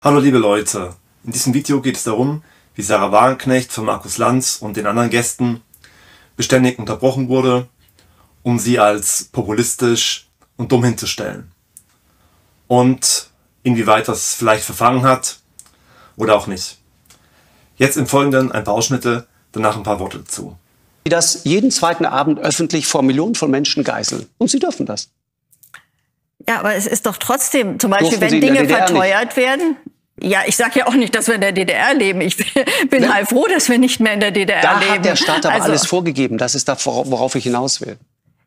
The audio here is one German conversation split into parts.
Hallo liebe Leute, in diesem Video geht es darum, wie Sarah Wagenknecht von Markus Lanz und den anderen Gästen beständig unterbrochen wurde, um sie als populistisch und dumm hinzustellen. Und inwieweit das vielleicht verfangen hat oder auch nicht. Jetzt im Folgenden ein paar Ausschnitte, danach ein paar Worte dazu. Die das jeden zweiten Abend öffentlich vor Millionen von Menschen geißeln. Und sie dürfen das. Ja, aber es ist doch trotzdem, zum Beispiel, wenn Dinge verteuert werden. Ja, ich sage ja auch nicht, dass wir in der DDR leben. Ich bin halt froh, dass wir nicht mehr in der DDR leben. Da hat der Staat aber alles vorgegeben. Das ist das, worauf ich hinaus will.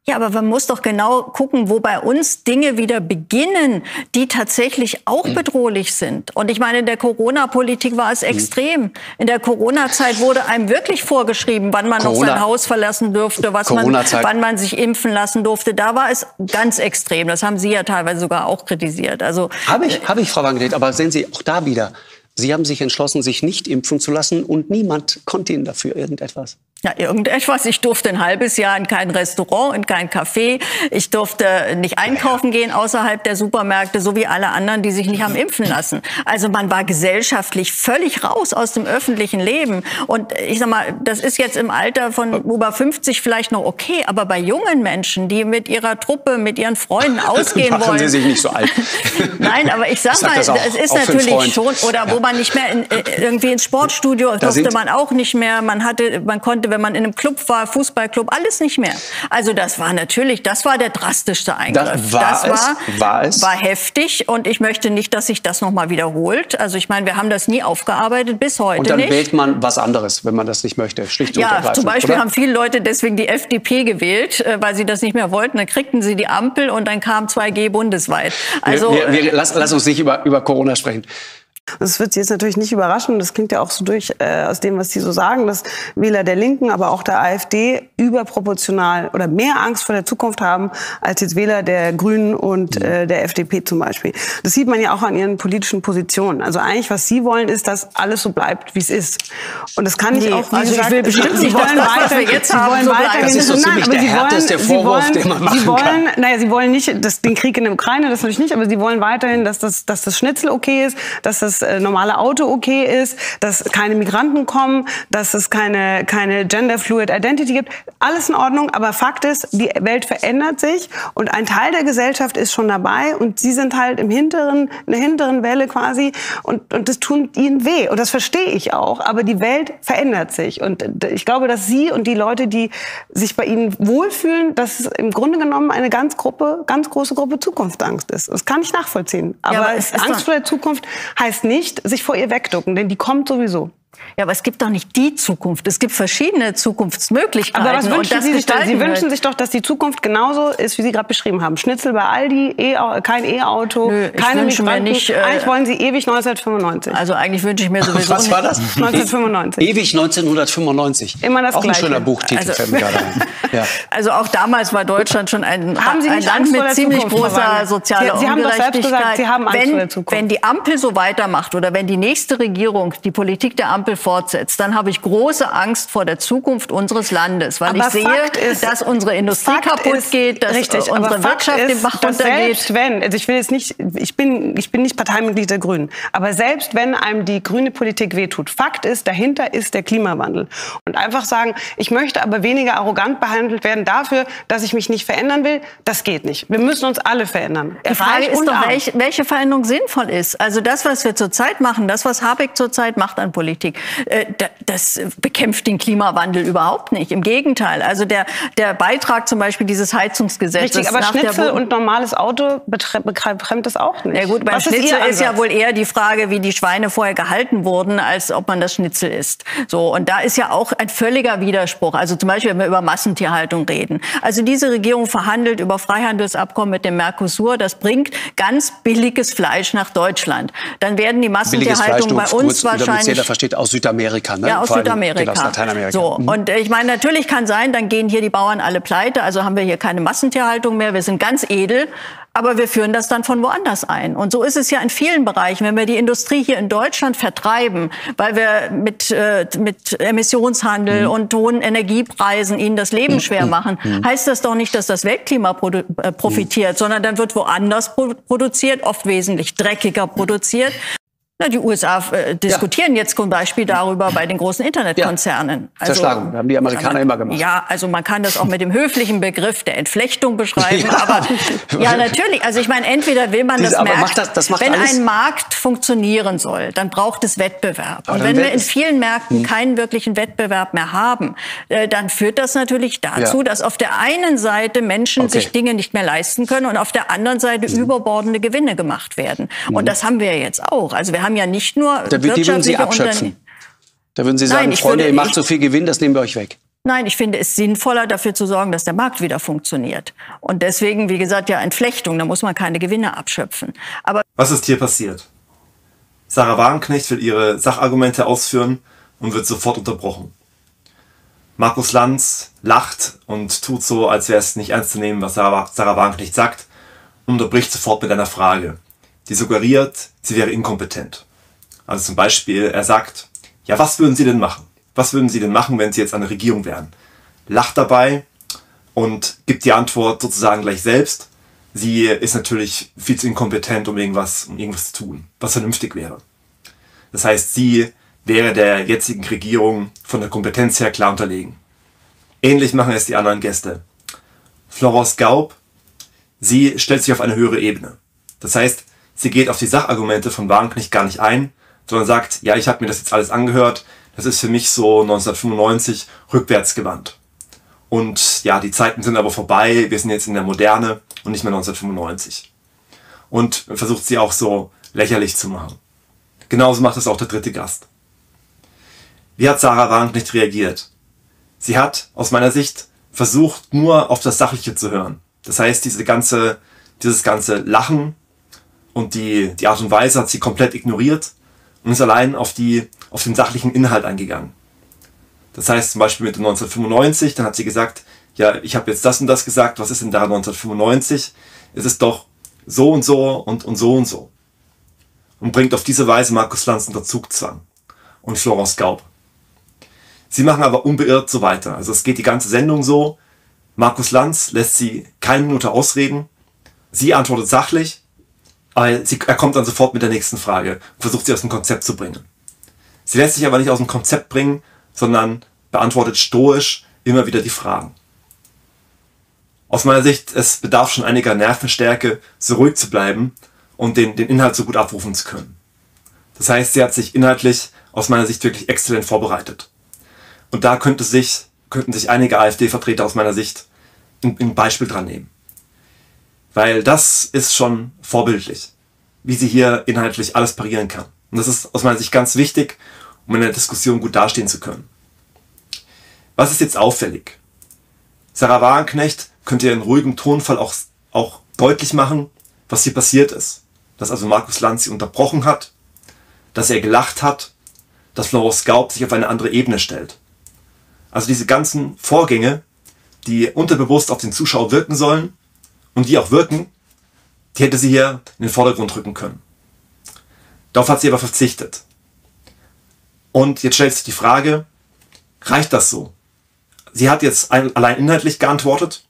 Ja, aber man muss doch genau gucken, wo bei uns Dinge wieder beginnen, die tatsächlich auch bedrohlich sind. Und ich meine, in der Corona-Politik war es extrem. In der Corona-Zeit wurde einem wirklich vorgeschrieben, wann man noch sein Haus verlassen durfte, wann man sich impfen lassen durfte. Da war es ganz extrem. Das haben Sie ja teilweise sogar auch kritisiert. Also Habe ich, Frau Wagenknecht. Aber sehen Sie, auch da wieder. Sie haben sich entschlossen, sich nicht impfen zu lassen und niemand konnte Ihnen dafür irgendetwas. Ja, irgendetwas. Ich durfte ein halbes Jahr in kein Restaurant, in kein Café. Ich durfte nicht einkaufen gehen außerhalb der Supermärkte, so wie alle anderen, die sich nicht haben impfen lassen. Also man war gesellschaftlich völlig raus aus dem öffentlichen Leben. Und ich sag mal, das ist jetzt im Alter von über 50 vielleicht noch okay, aber bei jungen Menschen, die mit ihrer Truppe, mit ihren Freunden ausgehen wollen. Machen Sie sich nicht so alt. Nein, aber ich sag mal, es ist natürlich schon, oder wo man nicht mehr irgendwie ins Sportstudio durfte man auch nicht mehr. Man konnte, wenn man in einem Club war, Fußballclub, alles nicht mehr. Also das war der drastischste Eingriff. Das war heftig und ich möchte nicht, dass sich das nochmal wiederholt. Also ich meine, wir haben das nie aufgearbeitet, bis heute nicht. Und dann wählt man was anderes, wenn man das nicht möchte, schlicht und ergreifend. Ja, zum Beispiel haben viele Leute deswegen die FDP gewählt, weil sie das nicht mehr wollten. Dann kriegten sie die Ampel und dann kam 2G bundesweit. Also lass uns nicht über Corona sprechen. Das wird Sie jetzt natürlich nicht überraschen. Das klingt ja auch so durch aus dem, was Sie so sagen, dass Wähler der Linken, aber auch der AfD überproportional oder mehr Angst vor der Zukunft haben als jetzt Wähler der Grünen und der FDP zum Beispiel. Das sieht man ja auch an ihren politischen Positionen. Also eigentlich, was Sie wollen, ist, dass alles so bleibt, wie es ist. Und das kann ich auch. Also ich will bestimmt nicht, dass das, was wir jetzt haben, so bleibt. Das ist so ziemlich der härteste Vorwurf, den man machen kann. Naja, Sie wollen nicht den Krieg in der Ukraine, das natürlich nicht, aber Sie wollen weiterhin, dass das Schnitzel okay ist, dass das normale Auto okay ist, dass keine Migranten kommen, dass es keine Gender Fluid Identity gibt. Alles in Ordnung, aber Fakt ist, die Welt verändert sich und ein Teil der Gesellschaft ist schon dabei und sie sind halt in der hinteren Welle quasi und das tut ihnen weh und das verstehe ich auch, aber die Welt verändert sich und ich glaube, dass Sie und die Leute, die sich bei Ihnen wohlfühlen, dass es im Grunde genommen eine ganz große Gruppe Zukunftsangst ist. Das kann ich nachvollziehen, aber Angst vor der Zukunft heißt nicht, sich vor ihr wegducken, denn die kommt sowieso. Ja, aber es gibt doch nicht die Zukunft. Es gibt verschiedene Zukunftsmöglichkeiten. Aber was wünschen Sie sich denn? Sie wünschen sich doch, dass die Zukunft genauso ist, wie Sie gerade beschrieben haben. Schnitzel bei Aldi, kein E-Auto, keine Migranten. Eigentlich wollen Sie ewig 1995. Also eigentlich wünsche ich mir sowieso Was war das? 1995. Ewig 1995. Immer das Auch Gleiche. Ein schöner Buchtitel fällt mir gerade ein. Ja. Also auch damals war Deutschland schon ein Land mit ziemlich großer sozialer Ungerechtigkeit. Sie haben doch selbst gesagt, Sie haben Angst vor der Zukunft. Wenn die Ampel so weitermacht oder wenn die nächste Regierung die Politik der Ampel fortsetzt, dann habe ich große Angst vor der Zukunft unseres Landes, weil ich sehe, dass unsere Industrie kaputt geht, dass unsere Wirtschaft den Bach runtergeht. Selbst wenn, also ich bin nicht Parteimitglied der Grünen, aber selbst wenn einem die grüne Politik wehtut, Fakt ist, dahinter ist der Klimawandel. Und einfach sagen, ich möchte aber weniger arrogant behandelt werden dafür, dass ich mich nicht verändern will, das geht nicht. Wir müssen uns alle verändern. Die Frage ist doch, welche Veränderung sinnvoll ist. Also das, was wir zurzeit machen, das, was Habeck zurzeit macht an Politik, das bekämpft den Klimawandel überhaupt nicht. Im Gegenteil. Also der Beitrag zum Beispiel dieses Heizungsgesetzes. Richtig, aber Schnitzel und normales Auto bekämpft das auch nicht. Ja gut, beim Schnitzel ist ja wohl eher die Frage, wie die Schweine vorher gehalten wurden, als ob man das Schnitzel isst. So, und da ist ja auch ein völliger Widerspruch. Also zum Beispiel, wenn wir über Massentierhaltung reden. Also diese Regierung verhandelt über Freihandelsabkommen mit dem Mercosur. Das bringt ganz billiges Fleisch nach Deutschland. Dann werden die Massentierhaltung bei uns wahrscheinlich... Jeder versteht aus Südamerika, ne? Ja, aus Südamerika. Aus Lateinamerika. So, und ich meine, natürlich kann sein, dann gehen hier die Bauern alle pleite, also haben wir hier keine Massentierhaltung mehr, wir sind ganz edel, aber wir führen das dann von woanders ein. Und so ist es ja in vielen Bereichen. Wenn wir die Industrie hier in Deutschland vertreiben, weil wir mit Emissionshandel und hohen Energiepreisen ihnen das Leben schwer machen, heißt das doch nicht, dass das Weltklima profitiert, sondern dann wird woanders produziert, oft wesentlich dreckiger produziert. Na, die USA diskutieren jetzt zum Beispiel darüber bei den großen Internetkonzernen. Ja. Zerschlagung, haben die Amerikaner immer gemacht. Ja, also man kann das auch mit dem höflichen Begriff der Entflechtung beschreiben. Ja. Aber ja, natürlich. Also ich meine, entweder will man das merken, wenn ein Markt funktionieren soll, dann braucht es Wettbewerb. Und wenn wir in vielen Märkten keinen wirklichen Wettbewerb mehr haben, dann führt das natürlich dazu, dass auf der einen Seite Menschen sich Dinge nicht mehr leisten können und auf der anderen Seite überbordende Gewinne gemacht werden. Und das haben wir jetzt auch. Also wir haben ja nicht nur die würden Sie abschöpfen. Da würden Sie sagen, Freunde, ihr macht so viel Gewinn, das nehmen wir euch weg. Nein, ich finde es sinnvoller, dafür zu sorgen, dass der Markt wieder funktioniert. Und deswegen, wie gesagt, ja, Entflechtung, da muss man keine Gewinne abschöpfen. Aber was ist hier passiert? Sahra Wagenknecht will ihre Sachargumente ausführen und wird sofort unterbrochen. Markus Lanz lacht und tut so, als wäre es nicht ernst zu nehmen, was Sahra Wagenknecht sagt, und unterbricht sofort mit einer Frage, die suggeriert, sie wäre inkompetent. Also zum Beispiel, er sagt, ja, was würden Sie denn machen? Was würden Sie denn machen, wenn Sie jetzt an der Regierung wären? Lacht dabei und gibt die Antwort sozusagen gleich selbst. Sie ist natürlich viel zu inkompetent, um irgendwas zu tun, was vernünftig wäre. Das heißt, sie wäre der jetzigen Regierung von der Kompetenz her klar unterlegen. Ähnlich machen es die anderen Gäste. Florence Gaub, sie stellt sich auf eine höhere Ebene. Das heißt, sie geht auf die Sachargumente von Wagenknecht gar nicht ein, sondern sagt, ja, ich habe mir das jetzt alles angehört, das ist für mich so 1995 rückwärtsgewandt. Und ja, die Zeiten sind aber vorbei, wir sind jetzt in der Moderne und nicht mehr 1995. Und versucht sie auch so lächerlich zu machen. Genauso macht es auch der dritte Gast. Wie hat Sahra Wagenknecht reagiert? Sie hat, aus meiner Sicht, versucht, nur auf das Sachliche zu hören. Das heißt, dieses ganze Lachen und die Art und Weise hat sie komplett ignoriert und ist allein auf den sachlichen Inhalt eingegangen. Das heißt zum Beispiel mit dem 1995, dann hat sie gesagt, ja, ich habe jetzt das und das gesagt, was ist denn da 1995? Es ist doch so und so und so und so. Und bringt auf diese Weise Markus Lanz unter Zugzwang und Florence Gaub. Sie machen aber unbeirrt so weiter. Also es geht die ganze Sendung so, Markus Lanz lässt sie keine Minute ausreden, sie antwortet sachlich, aber er kommt dann sofort mit der nächsten Frage und versucht sie aus dem Konzept zu bringen. Sie lässt sich aber nicht aus dem Konzept bringen, sondern beantwortet stoisch immer wieder die Fragen. Aus meiner Sicht, es bedarf schon einiger Nervenstärke, so ruhig zu bleiben und den Inhalt so gut abrufen zu können. Das heißt, sie hat sich inhaltlich aus meiner Sicht wirklich exzellent vorbereitet. Und da könnten sich einige AfD-Vertreter aus meiner Sicht ein Beispiel dran nehmen. Weil das ist schon vorbildlich, wie sie hier inhaltlich alles parieren kann. Und das ist aus meiner Sicht ganz wichtig, um in der Diskussion gut dastehen zu können. Was ist jetzt auffällig? Sahra Wagenknecht könnte in ruhigem Tonfall auch deutlich machen, was hier passiert ist. Dass also Markus Lanz sie unterbrochen hat, dass er gelacht hat, dass Florence Gaub sich auf eine andere Ebene stellt. Also diese ganzen Vorgänge, die unterbewusst auf den Zuschauer wirken sollen und die auch wirken, die hätte sie hier in den Vordergrund rücken können. Darauf hat sie aber verzichtet. Und jetzt stellt sich die Frage, reicht das so? Sie hat jetzt allein inhaltlich geantwortet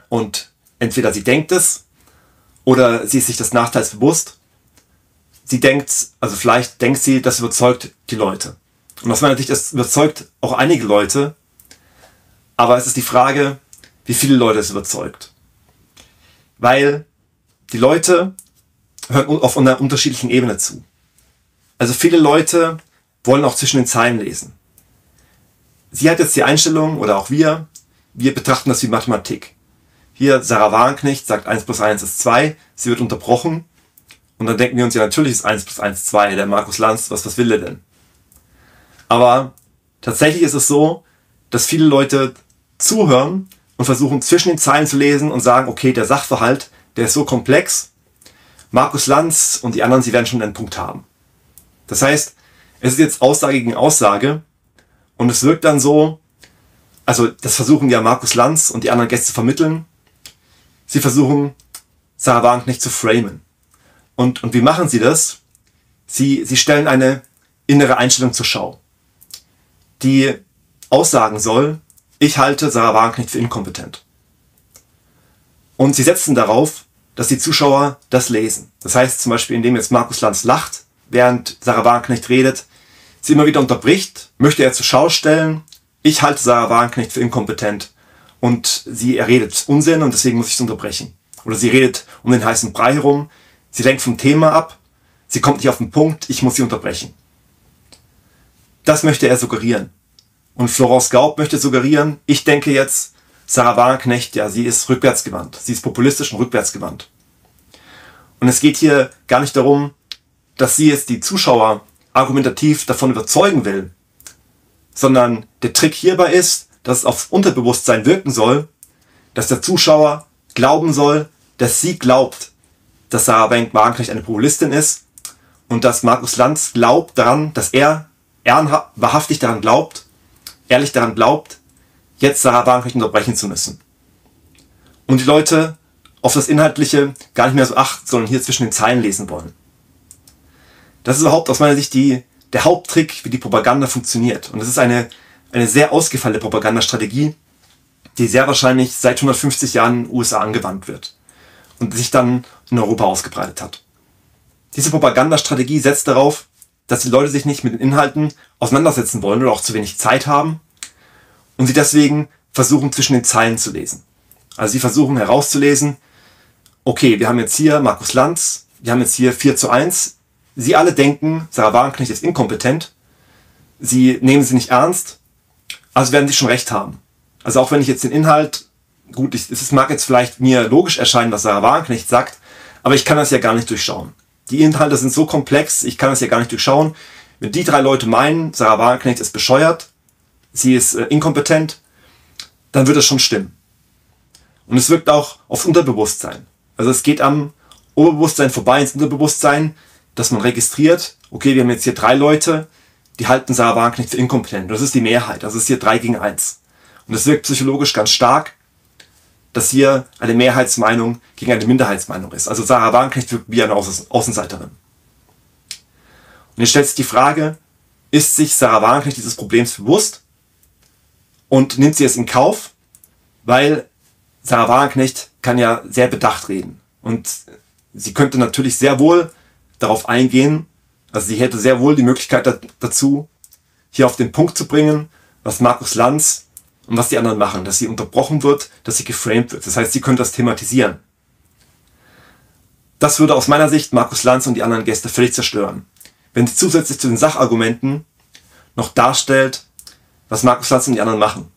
und entweder sie denkt es oder sie ist sich des Nachteils bewusst. Vielleicht denkt sie, das überzeugt die Leute. Und aus meiner Sicht, das überzeugt auch einige Leute, aber es ist die Frage, wie viele Leute es überzeugt. Weil die Leute hören auf einer unterschiedlichen Ebene zu. Also viele Leute wollen auch zwischen den Zeilen lesen. Sie hat jetzt die Einstellung, oder auch wir betrachten das wie Mathematik. Hier, Sahra Wagenknecht sagt 1 plus 1 ist 2, sie wird unterbrochen. Und dann denken wir uns, ja, natürlich ist 1 plus 1 2, der Markus Lanz, was will er denn? Aber tatsächlich ist es so, dass viele Leute zuhören und versuchen zwischen den Zeilen zu lesen und sagen, okay, der Sachverhalt, der ist so komplex, Markus Lanz und die anderen, sie werden schon einen Punkt haben. Das heißt, es ist jetzt Aussage gegen Aussage und es wirkt dann so, also das versuchen ja Markus Lanz und die anderen Gäste zu vermitteln, sie versuchen Sahra Wagenknecht zu framen. Und wie machen sie das? Sie stellen eine innere Einstellung zur Schau, die aussagen soll, ich halte Sahra Wagenknecht für inkompetent. Und sie setzen darauf, dass die Zuschauer das lesen. Das heißt zum Beispiel, indem jetzt Markus Lanz lacht während Sarah Wagenknecht redet, sie immer wieder unterbricht, möchte er zur Schau stellen, ich halte Sarah Wagenknecht für inkompetent und er redet Unsinn und deswegen muss ich sie unterbrechen. Oder sie redet um den heißen Brei herum, sie lenkt vom Thema ab, sie kommt nicht auf den Punkt, ich muss sie unterbrechen. Das möchte er suggerieren. Und Florence Gaub möchte suggerieren, ich denke jetzt, Sarah Wagenknecht, ja, sie ist rückwärtsgewandt. Sie ist populistisch und rückwärtsgewandt. Und es geht hier gar nicht darum, dass sie jetzt die Zuschauer argumentativ davon überzeugen will, sondern der Trick hierbei ist, dass es aufs Unterbewusstsein wirken soll, dass der Zuschauer glauben soll, dass sie glaubt, dass Sarah Wagenknecht eine Populistin ist und dass Markus Lanz glaubt daran, dass er wahrhaftig daran glaubt, ehrlich daran glaubt, jetzt Sarah Wagenknecht unterbrechen zu müssen. Und die Leute auf das Inhaltliche gar nicht mehr so achten, sondern hier zwischen den Zeilen lesen wollen. Das ist überhaupt aus meiner Sicht der Haupttrick, wie die Propaganda funktioniert. Und es ist eine sehr ausgefeilte Propagandastrategie, die sehr wahrscheinlich seit 150 Jahren in den USA angewandt wird und sich dann in Europa ausgebreitet hat. Diese Propagandastrategie setzt darauf, dass die Leute sich nicht mit den Inhalten auseinandersetzen wollen oder auch zu wenig Zeit haben und sie deswegen versuchen, zwischen den Zeilen zu lesen. Also sie versuchen herauszulesen, okay, wir haben jetzt hier Markus Lanz, wir haben jetzt hier 4:1. Sie alle denken, Sarah Wagenknecht ist inkompetent, sie nehmen sie nicht ernst, also werden sie schon recht haben. Also auch wenn ich jetzt den Inhalt, gut, es mag jetzt vielleicht mir logisch erscheinen, was Sarah Wagenknecht sagt, aber ich kann das ja gar nicht durchschauen. Die Inhalte sind so komplex, ich kann das ja gar nicht durchschauen. Wenn die 3 Leute meinen, Sarah Wagenknecht ist bescheuert, sie ist inkompetent, dann wird es schon stimmen. Und es wirkt auch aufs Unterbewusstsein. Also es geht am Oberbewusstsein vorbei ins Unterbewusstsein, dass man registriert, okay, wir haben jetzt hier 3 Leute, die halten Sarah Wagenknecht für inkompetent. Das ist die Mehrheit, das ist hier 3-1. Und es wirkt psychologisch ganz stark, dass hier eine Mehrheitsmeinung gegen eine Minderheitsmeinung ist. Also Sarah Wagenknecht wirkt wie eine Außenseiterin. Und jetzt stellt sich die Frage, ist sich Sarah Wagenknecht dieses Problems bewusst und nimmt sie es in Kauf, weil Sarah Wagenknecht kann ja sehr bedacht reden. Und sie könnte natürlich sehr wohl darauf eingehen, also sie hätte sehr wohl die Möglichkeit dazu, hier auf den Punkt zu bringen, was Markus Lanz und was die anderen machen, dass sie unterbrochen wird, dass sie geframed wird. Das heißt, sie könnte das thematisieren. Das würde aus meiner Sicht Markus Lanz und die anderen Gäste völlig zerstören. Wenn sie zusätzlich zu den Sachargumenten noch darstellt, was Markus Lanz und die anderen machen.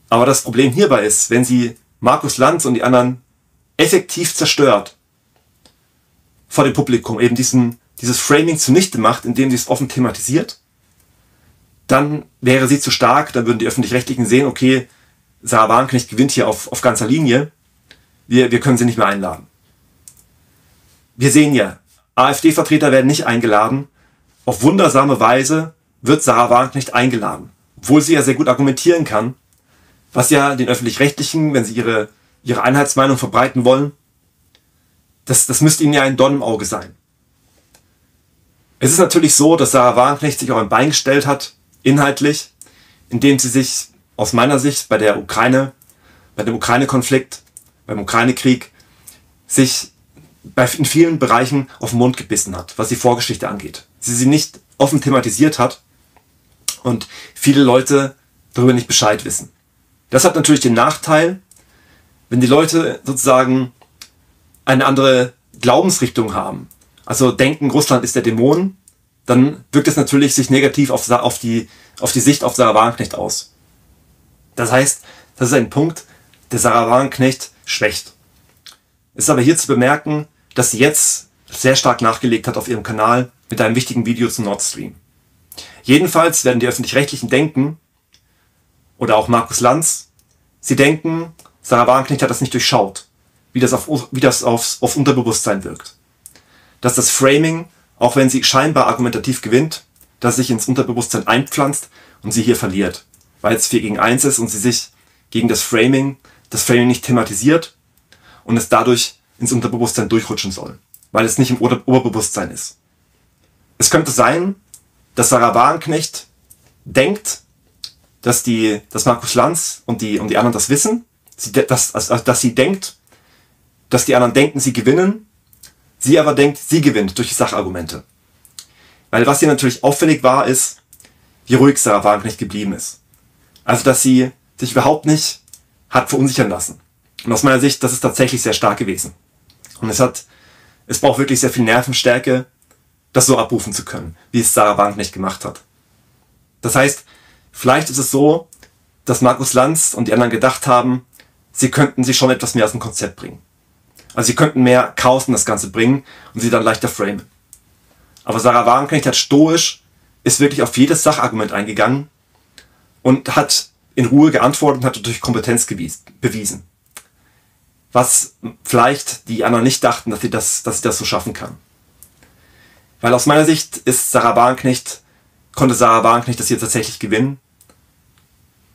Aber das Problem hierbei ist, wenn sie Markus Lanz und die anderen effektiv zerstört, vor dem Publikum eben dieses Framing zunichte macht, indem sie es offen thematisiert, dann wäre sie zu stark, dann würden die Öffentlich-Rechtlichen sehen, okay, Sarah Wagenknecht gewinnt hier auf ganzer Linie, wir können sie nicht mehr einladen. Wir sehen ja, AfD-Vertreter werden nicht eingeladen, auf wundersame Weise wird Sarah Wagenknecht eingeladen, obwohl sie ja sehr gut argumentieren kann, was ja den Öffentlich-Rechtlichen, wenn sie ihre Einheitsmeinung verbreiten wollen, das müsste ihnen ja ein Dorn im Auge sein. Es ist natürlich so, dass Sarah Wagenknecht sich auch ein Bein gestellt hat, inhaltlich, indem sie sich aus meiner Sicht bei dem Ukraine-Konflikt, beim Ukraine-Krieg, sich in vielen Bereichen auf den Mund gebissen hat, was die Vorgeschichte angeht. Sie nicht offen thematisiert hat und viele Leute darüber nicht Bescheid wissen. Das hat natürlich den Nachteil, wenn die Leute sozusagen eine andere Glaubensrichtung haben, also denken, Russland ist der Dämon, dann wirkt es natürlich sich negativ auf die Sicht auf Sarah Wagenknecht aus. Das heißt, das ist ein Punkt, der Sarah Wagenknecht schwächt. Es ist aber hier zu bemerken, dass sie jetzt sehr stark nachgelegt hat auf ihrem Kanal mit einem wichtigen Video zu Nord Stream. Jedenfalls werden die Öffentlich-Rechtlichen denken, oder auch Markus Lanz, sie denken, Sarah Wagenknecht hat das nicht durchschaut, wie das aufs Unterbewusstsein wirkt. Dass das Framing, auch wenn sie scheinbar argumentativ gewinnt, dass sich ins Unterbewusstsein einpflanzt und sie hier verliert, weil es 4-1 ist und sie sich gegen das Framing nicht thematisiert und es dadurch ins Unterbewusstsein durchrutschen soll, weil es nicht im Oberbewusstsein ist. Es könnte sein, dass Sarah Wagenknecht denkt, dass Markus Lanz und die anderen das wissen, dass sie denkt, dass die anderen denken, sie gewinnen, Sie aber denkt, sie gewinnt durch die Sachargumente. Weil was hier natürlich auffällig war, ist, wie ruhig Sarah Wagenknecht geblieben ist. Also, dass sie sich überhaupt nicht hat verunsichern lassen. Und aus meiner Sicht, das ist tatsächlich sehr stark gewesen. Und es braucht wirklich sehr viel Nervenstärke, das so abrufen zu können, wie es Sarah Wagenknecht gemacht hat. Das heißt, vielleicht ist es so, dass Markus Lanz und die anderen gedacht haben, sie könnten sich schon etwas mehr aus dem Konzept bringen. Also sie könnten mehr Chaos in das Ganze bringen und sie dann leichter framen. Aber Sarah Wagenknecht hat stoisch, ist wirklich auf jedes Sachargument eingegangen und hat in Ruhe geantwortet und hat durch Kompetenz bewiesen. Was vielleicht die anderen nicht dachten, dass sie das so schaffen kann. Weil aus meiner Sicht konnte Sarah Wagenknecht das hier tatsächlich gewinnen.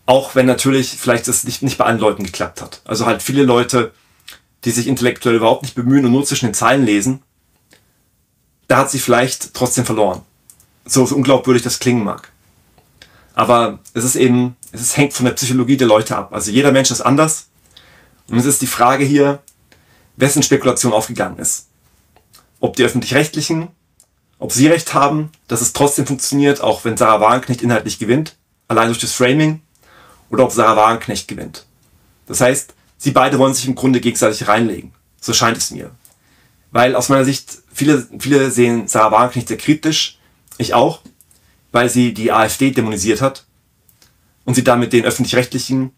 Auch wenn natürlich vielleicht es nicht bei allen Leuten geklappt hat. Also halt viele Leute, die sich intellektuell überhaupt nicht bemühen und nur zwischen den Zeilen lesen, da hat sie vielleicht trotzdem verloren. So unglaubwürdig das klingen mag. Aber es hängt von der Psychologie der Leute ab. Also jeder Mensch ist anders. Und es ist die Frage hier, wessen Spekulation aufgegangen ist. Ob die Öffentlich-Rechtlichen, ob sie recht haben, dass es trotzdem funktioniert, auch wenn Sarah Wagenknecht inhaltlich gewinnt, allein durch das Framing, oder ob Sarah Wagenknecht gewinnt. Das heißt, sie beide wollen sich im Grunde gegenseitig reinlegen. So scheint es mir. Weil aus meiner Sicht, viele sehen Sarah Wagenknecht sehr kritisch, ich auch, weil sie die AfD dämonisiert hat und sie damit den Öffentlich-Rechtlichen,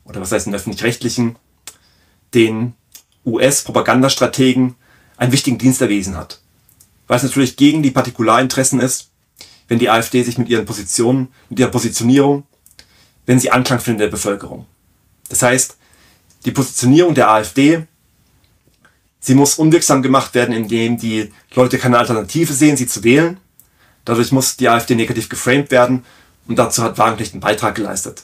oder was heißt den Öffentlich-Rechtlichen, den US-Propagandastrategen einen wichtigen Dienst erwiesen hat. Weil es natürlich gegen die Partikularinteressen ist, wenn die AfD sich mit ihrer Positionierung, wenn sie Anklang findet in der Bevölkerung. Das heißt, die Positionierung der AfD, sie muss unwirksam gemacht werden, indem die Leute keine Alternative sehen, sie zu wählen. Dadurch muss die AfD negativ geframed werden und dazu hat Wagenknecht einen Beitrag geleistet.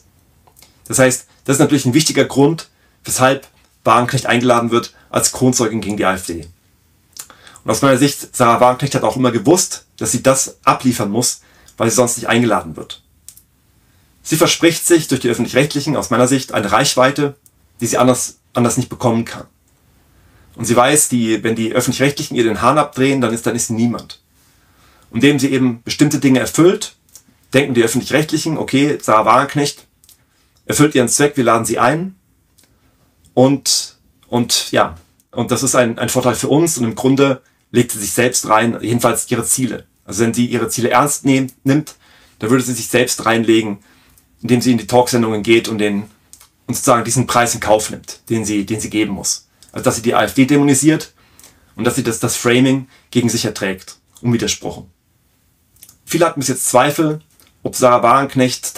Das heißt, das ist natürlich ein wichtiger Grund, weshalb Wagenknecht eingeladen wird als Kronzeugin gegen die AfD. Und aus meiner Sicht, Sarah Wagenknecht hat auch immer gewusst, dass sie das abliefern muss, weil sie sonst nicht eingeladen wird. Sie verspricht sich durch die Öffentlich-Rechtlichen, aus meiner Sicht, eine Reichweite, die sie anders nicht bekommen kann. Und sie weiß, wenn die Öffentlich-Rechtlichen ihr den Hahn abdrehen, dann ist sie niemand. Und indem sie eben bestimmte Dinge erfüllt, denken die Öffentlich-Rechtlichen, okay, Sarah Wagenknecht erfüllt ihren Zweck, wir laden sie ein. Und das ist ein Vorteil für uns und im Grunde legt sie sich selbst rein, jedenfalls ihre Ziele. Also wenn sie ihre Ziele ernst nimmt, dann würde sie sich selbst reinlegen, indem sie in die Talksendungen geht und sozusagen diesen Preis in Kauf nimmt, den sie geben muss. Also dass sie die AfD dämonisiert und dass sie das Framing gegen sich erträgt, unwidersprochen. Viele hatten bis jetzt Zweifel, ob Sarah Wagenknecht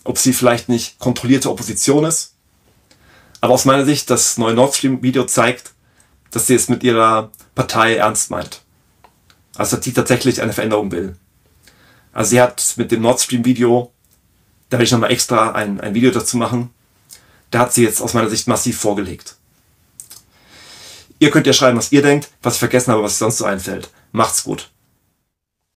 ob sie vielleicht nicht kontrollierte Opposition ist. Aber aus meiner Sicht, das neue Nord Stream Video zeigt, dass sie es mit ihrer Partei ernst meint. Also dass sie tatsächlich eine Veränderung will. Also sie hat mit dem Nord Stream Video, da werde ich nochmal extra ein Video dazu machen, da hat sie jetzt aus meiner Sicht massiv vorgelegt. Ihr könnt ja schreiben, was ihr denkt, was ich vergessen habe, was euch sonst so einfällt. Macht's gut.